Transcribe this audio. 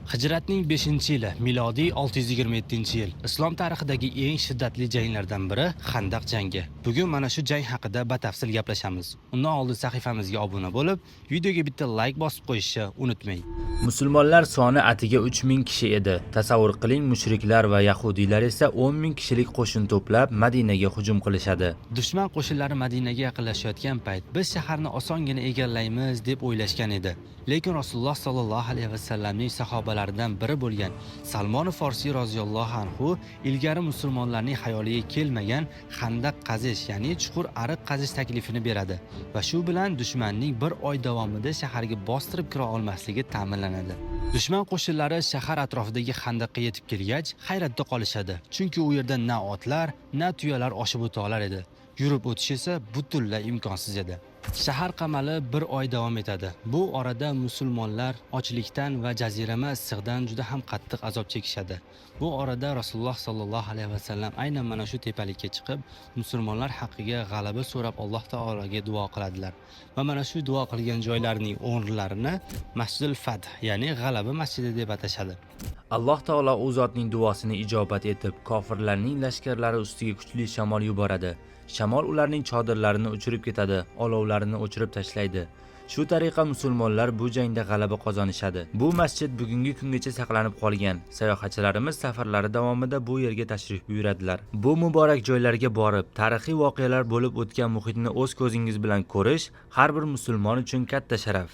Hijratning 5-yili, milodiy 627-yil. Islom tarixidagi eng shiddatli janglardan biri Xandaq jangi. Bugun mana shu jang haqida batafsil gaplashamiz. Undan oldin sahifamizga obuna bo'lib, videoga bitta like bosib qo'yishni unutmang. Musulmonlar soni atiga 3000 kishi edi. Tasavvur qiling, mushriklar va yahudiylar esa 10 000 kishilik qo'shin to'plab Madinaga hujum qilishadi. Dushman qo'shinlari Madinaga yaqinlashayotgan payt biz shaharni osongina egallaymiz deb o'ylashgan edi. Lekin Rasululloh sallallohu alayhi va sallamning sahobalaridan biri bo'lgan Salmon Forsiy roziyallohu anhu ilgari musulmonlarning xayoliga kelmagan xandaq qazish, ya'ni chuqur ariq qazish taklifini beradi va shu bilan dushmanning bir oy davomida shaharga bostirib kira olmasligi ta'minlanadi. Dushman qo'shinlari shahar atrofidagi xandaqqa yetib kelgach, hayratda qolishadi. Chunki u yerda na otlar, na tuyalar oshib o'ta olar edi. Yurib o'tish esa butunlay imkonsiz edi. Shahar qamali bir oy davom etadi. Bu orada musulmonlar ochlikdan va jazirama issiqdan juda ham qattiq azob chekishadi. Bu orada Rasululloh sallallohu alayhi va sallam aynan mana shu tepalikka chiqib, musulmonlar haqqiga g'alaba so'rab Alloh taologa duo qiladilar. Va mana shu duo qilgan joylarning o'rinlarini Masjidul Fath, ya'ni g'alaba masjidi deb atashadi. Alloh taolo u zotning duosini ijobat etib, kofirlarning lashkarlari ustiga kuchli shamol yuboradi. Shamol ularning chodirlarini uchirib ketadi, olovlarini o'chirib tashlaydi. Shu tariqa musulmonlar bu jangda g'alaba qozonishadi. Bu masjid bugungi kungacha saqlanib qolgan. Sayohatchilarimiz safarlari davomida bu yerga tashrif buyuradilar. Bu muborak joylarga borib, tarixiy voqealar bo'lib o'tgan muhitni o'z ko'zingiz bilan ko'rish har bir musulmon uchun katta sharaf.